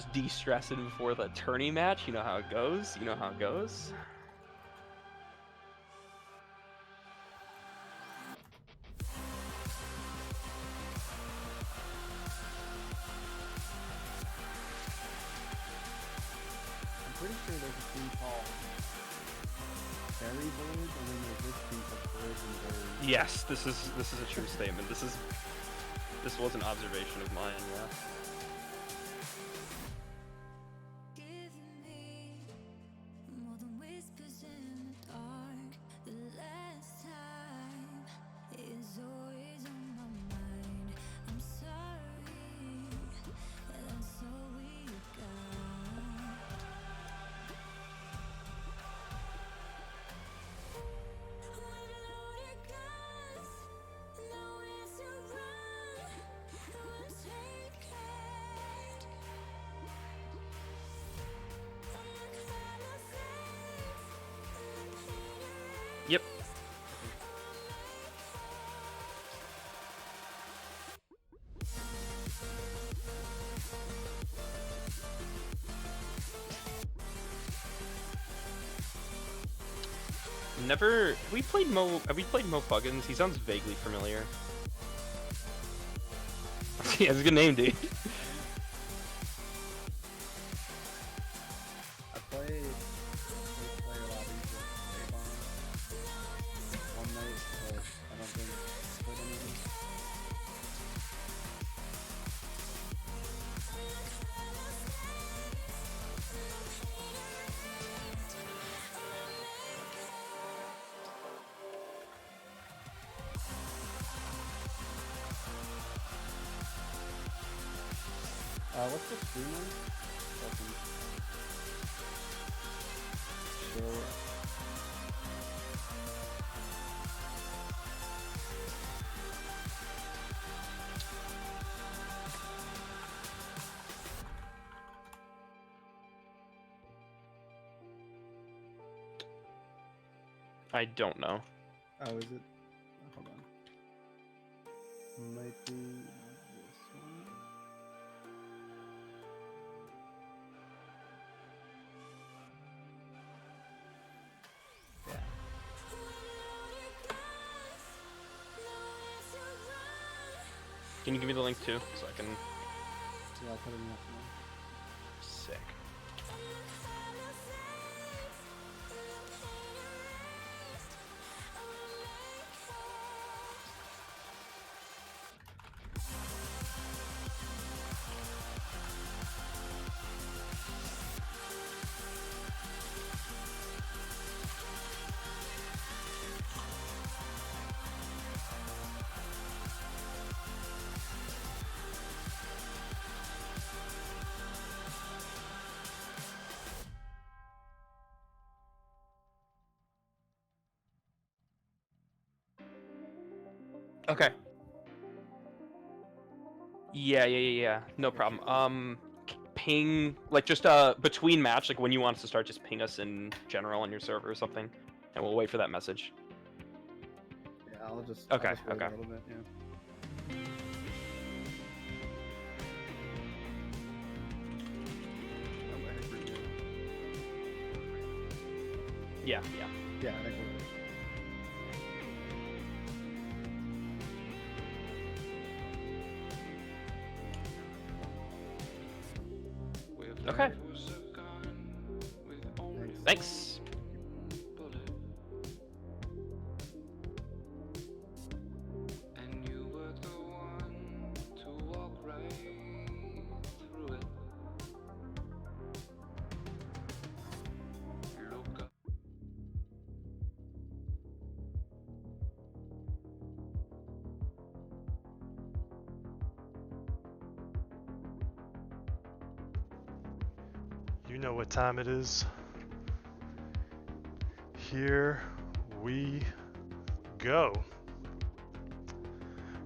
Just de-stressing before the tourney match. You know how it goes. You know how it goes. I'm pretty sure there's a team called Berry Birds, and then there's this team called Birds and Birds. Yes, this is a true statement. This was an observation of mine. Yeah. Yep. Never. Have we played Mo Puggins? He sounds vaguely familiar. He has a good name, dude. I played player lobbies with Avon one night, but I don't think I played anything. What's the stream on? Sure. I don't know. Oh, is it? Hold on. Might be this one. Yeah. Can you give me the link too, so I can? Yeah, I'll put it in that one. Sick. Okay. Yeah. No problem. Ping, like, just between match, like when you want us to start, just ping us in general on your server or something, and we'll wait for that message. Yeah, I'll just Okay, I'll just wait okay. a little bit. Yeah. Oh, I think we're good. Yeah. Yeah, I think we're good. Okay. Thanks. Thanks. You know what time it is. Here we go.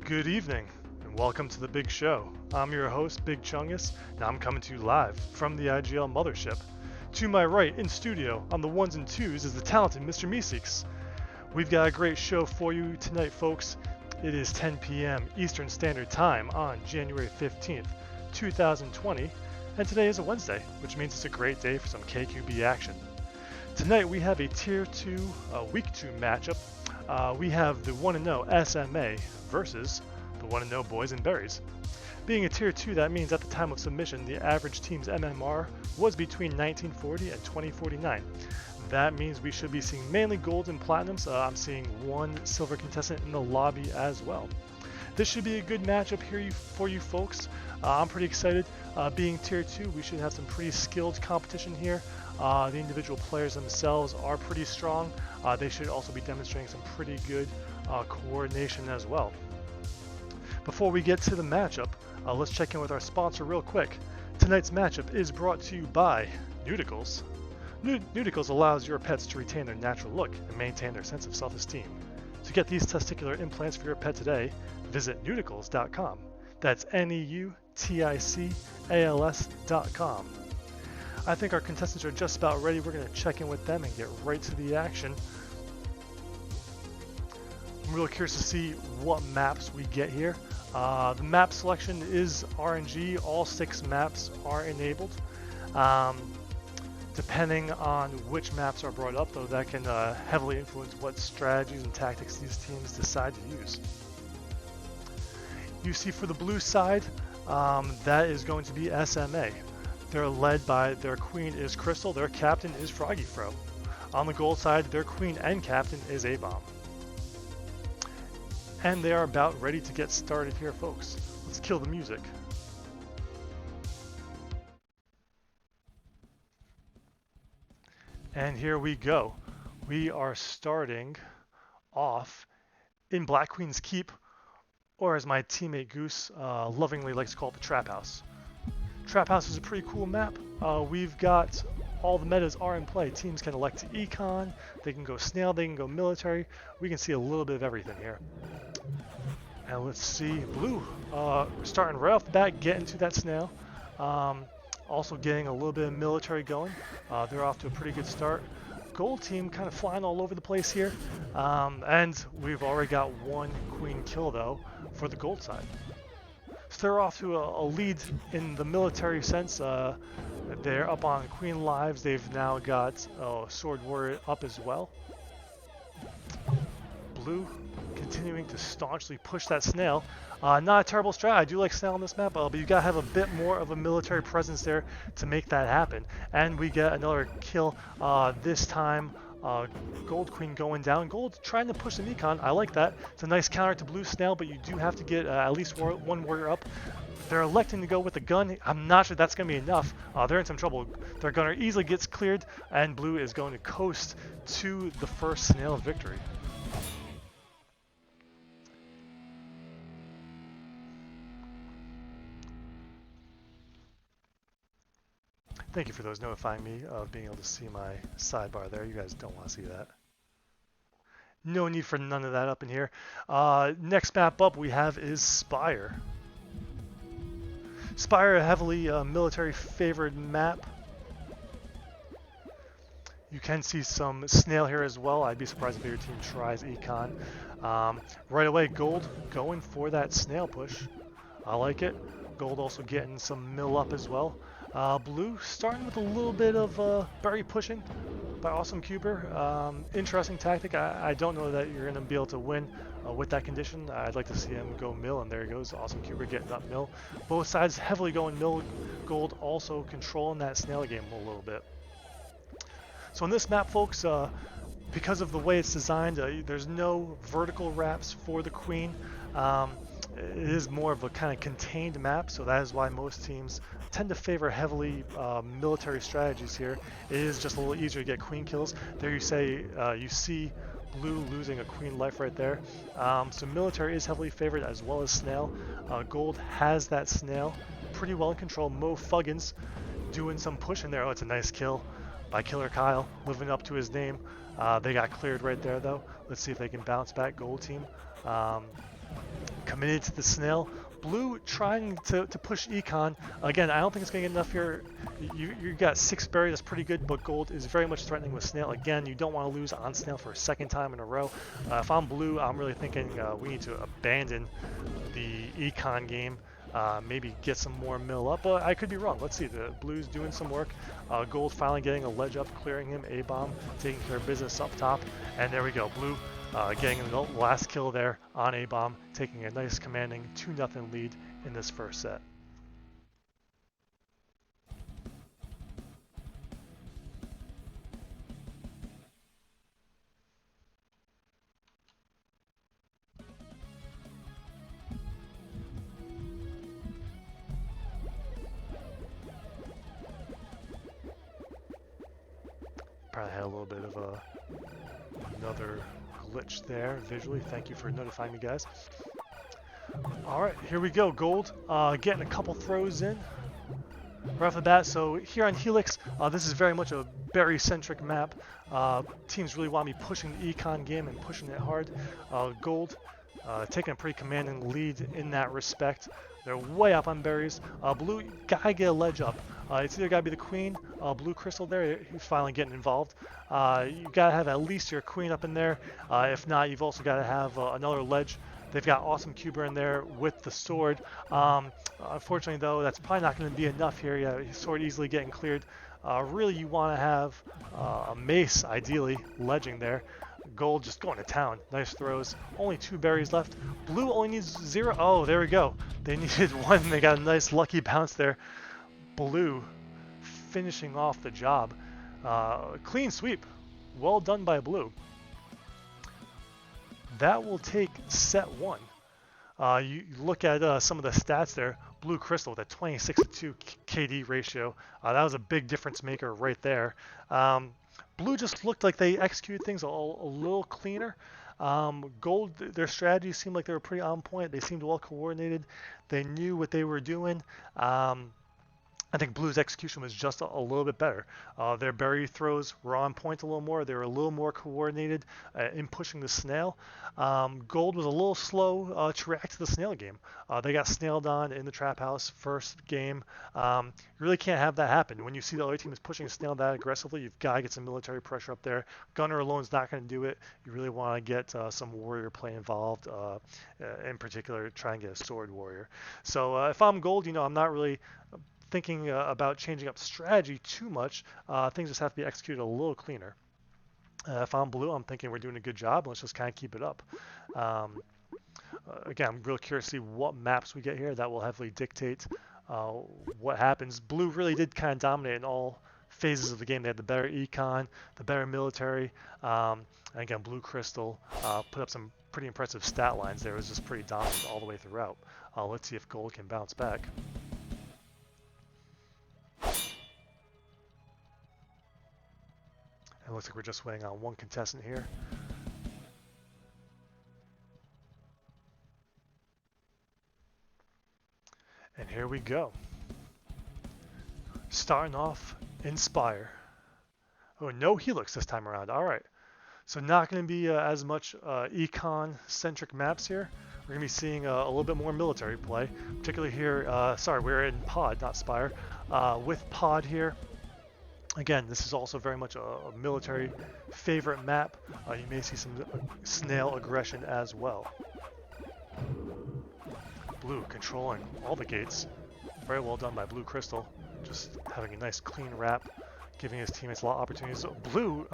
Good evening, and welcome to the big show. I'm your host, Big Chungus, and I'm coming to you live from the IGL mothership. To my right, in studio, on the ones and twos, is the talented Mr. Meeseeks. We've got a great show for you tonight, folks. It is 10 p.m. Eastern Standard Time on January 15th, 2020. And today is a Wednesday, which means it's a great day for some KQB action. Tonight we have a Tier 2, Week 2 matchup. We have the 1-0 SMA versus the 1-0 Boys and Berries. Being a Tier 2, that means at the time of submission, the average team's MMR was between 1940 and 2049. That means we should be seeing mainly golds and platinums. I'm seeing one silver contestant in the lobby as well. This should be a good matchup here for you folks. I'm pretty excited. Being Tier 2, we should have some pretty skilled competition here. The individual players themselves are pretty strong. They should also be demonstrating some pretty good coordination as well. Before we get to the matchup, let's check in with our sponsor real quick. Tonight's matchup is brought to you by Nudicles. Nudicles allows your pets to retain their natural look and maintain their sense of self-esteem. To get these testicular implants for your pet today, visit nudicles.com. That's NEUTICALS.com. I think our contestants are just about ready. We're going to check in with them and get right to the action. I'm really curious to see what maps we get here. The map selection is RNG. All 6 maps are enabled. Depending on which maps are brought up, though, that can heavily influence what strategies and tactics these teams decide to use. You see for the blue side, that is going to be SMA. They're led by their queen is Crystal, their captain is Froggy Fro. On the gold side, their queen and captain is A-Bomb. And they are about ready to get started here, folks. Let's kill the music. And here we go. We are starting off in Black Queen's Keep, or as my teammate Goose lovingly likes to call it, the Trap House. Trap House is a pretty cool map. We've got all the metas are in play. Teams can elect to econ, they can go snail, they can go military. We can see a little bit of everything here. And let's see, blue starting right off the bat, getting to that snail. Also getting a little bit of military going. They're off to a pretty good start. Gold team kind of flying all over the place here. And we've already got one queen kill though for the gold side. So they're off to a lead in the military sense. They're up on queen lives. They've now got sword warrior up as well. Blue continuing to staunchly push that snail. Not a terrible strat. I do like snail on this map, but you gotta have a bit more of a military presence there to make that happen. And we get another kill. This time, Gold Queen going down. Gold trying to push some econ. I like that. It's a nice counter to blue snail, but you do have to get at least one warrior up. They're electing to go with the gun. I'm not sure that's going to be enough. They're in some trouble. Their gunner easily gets cleared, and blue is going to coast to the first snail victory. Thank you for those notifying me of being able to see my sidebar there. You guys don't want to see that. No need for none of that up in here. Next map up we have is Spire. Spire, a heavily military favored map. You can see some snail here as well. I'd be surprised if your team tries econ. Right away, gold going for that snail push. I like it. Gold also getting some mill up as well. Blue starting with a little bit of berry pushing by Awesome Cuber. Interesting tactic. I don't know that you're going to be able to win with that condition. I'd like to see him go mill, and there he goes. Awesome Cuber getting up mill. Both sides heavily going mill. Gold also controlling that snail game a little bit. So in this map, folks, because of the way it's designed, there's no vertical wraps for the queen. It is more of a kind of contained map, so that is why most teams tend to favor heavily military strategies here. It is just a little easier to get queen kills. There you see blue losing a queen life right there. So military is heavily favored as well as snail. Gold has that snail pretty well in control. Mo Fuggins doing some push in there. Oh, it's a nice kill by Killer Kyle, living up to his name. They got cleared right there though. Let's see if they can bounce back, gold team. Committed to the snail. Blue trying to push econ. Again, I don't think it's going to get enough here. You got 6 berry, that's pretty good, but gold is very much threatening with snail. Again, you don't want to lose on snail for a second time in a row. If I'm blue, I'm really thinking we need to abandon the econ game. maybe get some more mill up, but I could be wrong. Let's see. The Blues doing some work. Gold finally getting a ledge up, clearing him. A-bomb taking care of business up top, and there we go. Blue getting the last kill there on A-bomb, taking a nice commanding 2-0 lead in this first set. Probably had a little bit of another glitch there visually. Thank you for notifying me, guys. All right, here we go. Gold getting a couple throws in right off the bat. So here on Helix, this is very much a berry-centric map. Teams really want me pushing the econ game and pushing it hard. Gold taking a pretty commanding lead in that respect. They're way up on berries. Blue gotta get a ledge up. It's either gotta be the queen, blue crystal there. He's finally getting involved. You gotta have at least your queen up in there. If not, you've also gotta have another ledge. They've got awesome Cuber in there with the sword. Unfortunately, though, that's probably not going to be enough here. Yeah, his sword easily getting cleared. Really, you want to have a mace, ideally, ledging there. Gold just going to town. Nice throws. Only 2 berries left. Blue only needs 0. Oh, there we go. They needed 1. They got a nice lucky bounce there. Blue finishing off the job. Clean sweep. Well done by Blue. That will take set 1. You look at some of the stats there. Blue Crystal with a 26-2 KD ratio. That was a big difference maker right there. Blue just looked like they executed things a little cleaner. Gold, their strategies seemed like they were pretty on point. They seemed well coordinated. They knew what they were doing. I think Blue's execution was just a little bit better. Their berry throws were on point a little more. They were a little more coordinated in pushing the snail. Gold was a little slow to react to the snail game. They got snailed on in the trap house first game. You really can't have that happen. When you see the other team is pushing a snail that aggressively, you've got to get some military pressure up there. Gunner alone is not going to do it. You really want to get some warrior play involved. In particular, try and get a sword warrior. So if I'm Gold, I'm not really thinking about changing up strategy too much. Things just have to be executed a little cleaner. If I'm Blue, I'm thinking we're doing a good job. Let's just kind of keep it up. Again, I'm real curious to see what maps we get here. That will heavily dictate what happens. Blue really did kind of dominate in all phases of the game. They had the better econ, the better military, and again, Blue Crystal put up some pretty impressive stat lines there. It was just pretty dominant all the way throughout. Let's see if Gold can bounce back. It looks like we're just waiting on one contestant here. And here we go. Starting off in Spire. Oh, no Helix this time around. All right. So not going to be as much econ-centric maps here. We're going to be seeing a little bit more military play. Particularly here, sorry, we're in Pod, not Spire. With Pod here. Again, this is also very much a military favorite map. You may see some snail aggression as well. Blue controlling all the gates. Very well done by Blue Crystal. Just having a nice clean wrap, giving his teammates a lot of opportunities. So Blue,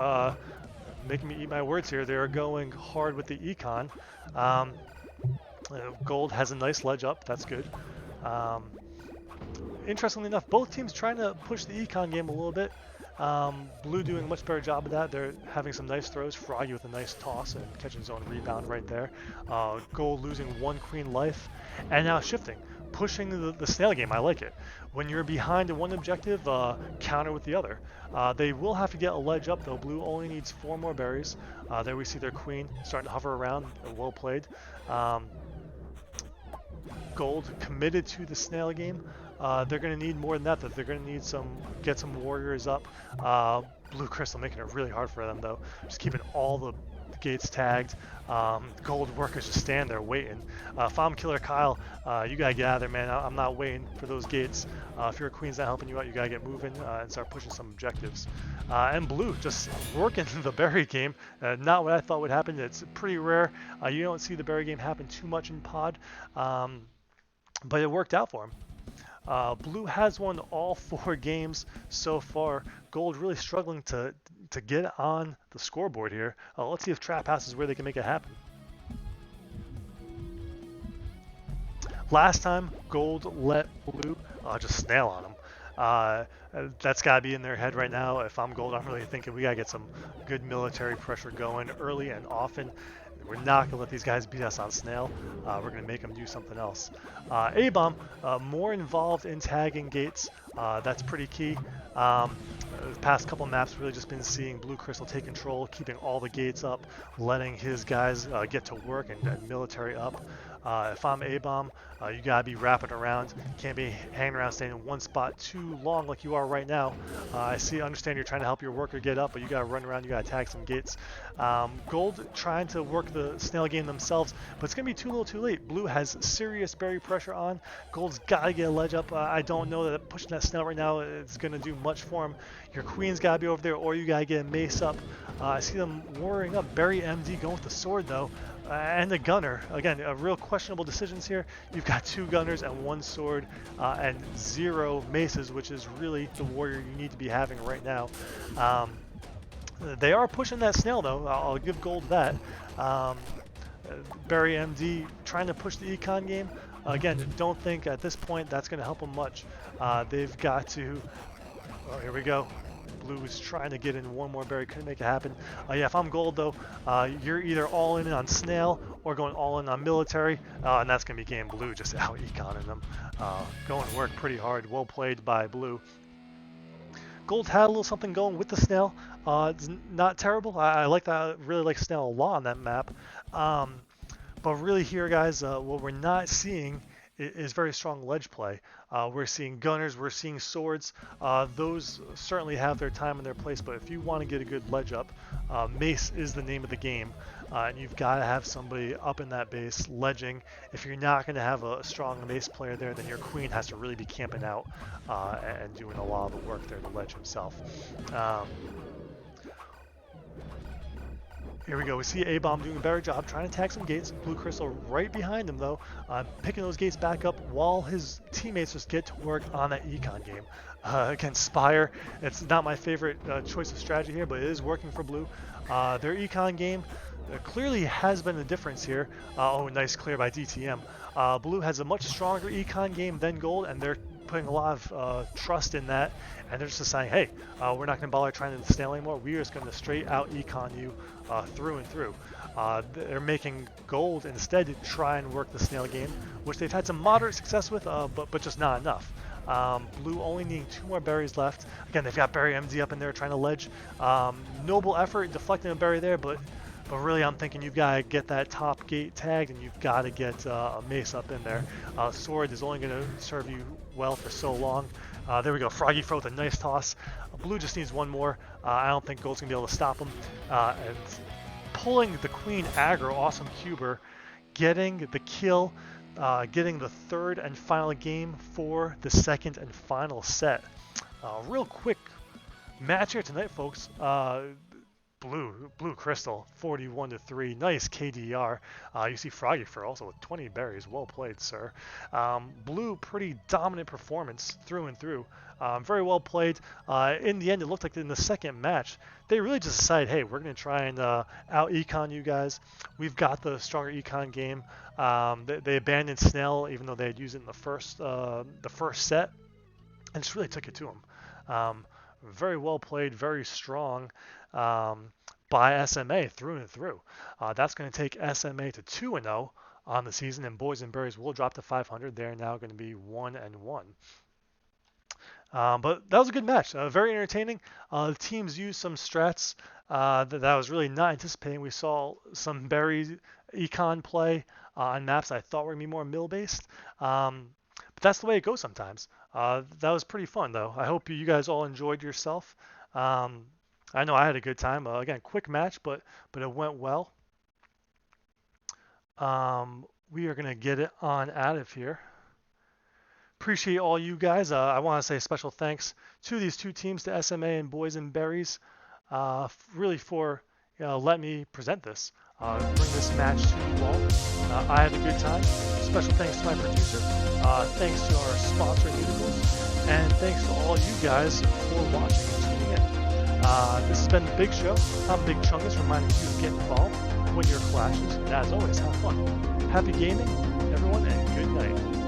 making me eat my words here. They're going hard with the econ. Gold has a nice ledge up. That's good. Interestingly enough, both teams trying to push the econ game a little bit. Blue doing a much better job of that. They're having some nice throws. Froggy with a nice toss and catching his own rebound right there. Gold losing 1 queen life. And now shifting. Pushing the snail game. I like it. When you're behind in one objective, counter with the other. They will have to get a ledge up though. Blue only needs 4 more berries. There we see their queen starting to hover around. Well played. Gold committed to the snail game. They're going to need more than that. They're going to need get some warriors up. Blue Crystal making it really hard for them though. Just keeping all the gates tagged. Gold workers just stand there waiting. If I'm Killer Kyle, you gotta get out of there, man. I'm not waiting for those gates. If your queen's not helping you out, you gotta get moving and start pushing some objectives. And Blue just working the berry game. Not what I thought would happen. It's pretty rare. You don't see the berry game happen too much in Pod. but it worked out for him. Blue has won all 4 games so far. Gold really struggling to get on the scoreboard here. Let's see if Trap House is where they can make it happen. Last time, Gold let Blue just snail on him. That's got to be in their head right now. If I'm Gold, I'm really thinking we got to get some good military pressure going early and often. We're not going to let these guys beat us on Snail. We're going to make them do something else. A-Bomb, more involved in tagging gates. That's pretty key. The past couple maps, really just been seeing Blue Crystal take control, keeping all the gates up, letting his guys get to work and military up. If I'm A-Bomb, you gotta be wrapping around. You can't be hanging around staying in one spot too long like you are right now. Understand you're trying to help your worker get up, but you gotta run around, you gotta tag some gates. Gold trying to work the Snail game themselves, but it's gonna be too little too late. Blue has serious berry pressure on. Gold's gotta get a ledge up. I don't know that pushing that Snail right now is gonna do much for him. Your Queen's gotta be over there, or you gotta get a mace up. I see them warring up. Berry MD going with the sword though. And the gunner, again, real questionable decisions here. You've got 2 gunners and 1 sword and 0 maces, which is really the warrior you need to be having right now. They are pushing that Snail though, I'll give Gold that. Barry MD trying to push the econ game. Again, don't think at this point that's going to help them much. They've got to, oh, here we go. Blue is trying to get in one more berry, couldn't make it happen. Yeah, if I'm Gold though, you're either all in on Snail or going all in on military, and that's going to be game Blue, just out econing them. Going to work pretty hard, well played by Blue. Gold had a little something going with the Snail. It's not terrible. I like that. Really like Snail a lot on that map. But really here, guys, what we're not seeing is very strong ledge play. We're seeing gunners, we're seeing swords. Those certainly have their time and their place, but if you want to get a good ledge up, mace is the name of the game. And you've got to have somebody up in that base ledging. If you're not going to have a strong mace player there, then your Queen has to really be camping out and doing a lot of the work there to ledge himself. Here we go. We see A-Bomb doing a better job trying to tag some gates. Blue Crystal right behind him, though, picking those gates back up while his teammates just get to work on that econ game. Against Spire, it's not my favorite choice of strategy here, but it is working for Blue. Their econ game clearly has been the difference here. Oh, nice clear by DTM. Blue has a much stronger econ game than Gold, and they're putting a lot of trust in that, and they're just saying, hey, we're not going to bother trying to Snail anymore. We are just going to straight out econ you through and through. They're making Gold instead to try and work the Snail game, which they've had some moderate success with, but just not enough. Blue only needing 2 more berries left. Again, they've got Berry MD up in there trying to ledge. Noble effort deflecting a berry there, but really I'm thinking you've got to get that top gate tagged, and you've got to get a mace up in there. Sword is only going to serve you well for so long. There we go, Froggy Fro with a nice toss. Blue just needs 1 more. I don't think Gold's going to be able to stop him. And pulling the Queen aggro, awesome Cuber, getting the kill, getting the 3rd and final game for the 2nd and final set. Real quick match here tonight, folks. Blue Crystal 41-3, nice KDR. You see Froggy for also with 20 berries, well played, sir. Blue, pretty dominant performance through and through. Very well played. In the end, it looked like in the second match, they really just decided, hey, we're going to try and out econ you guys. We've got the stronger econ game. They abandoned Snail, even though they had used it in the first set, and just really took it to them. Very well played, very strong by SMA through and through. That's going to take SMA to 2-0 on the season, and Boys and Berries will drop to 500. They're now going to be 1-1. But that was a good match. Very entertaining. The teams used some strats that I was really not anticipating. We saw some berry econ play on maps I thought were going to be more mill-based. But that's the way it goes sometimes. That was pretty fun, though. I hope you guys all enjoyed yourself. I know I had a good time. Again, quick match, but it went well. We are going to get it on out of here. Appreciate all you guys. I want to say special thanks to these 2 teams, to SMA and Boys and Berries, really for letting me present this. bring this match to you all. I had a good time. Special thanks to my producer. Thanks to our sponsor, Universe. And thanks to all you guys for watching and tuning in. This has been The Big Show. I'm Big Chungus, reminding you to get involved, win your clashes, and as always, have fun. Happy gaming, everyone, and good night.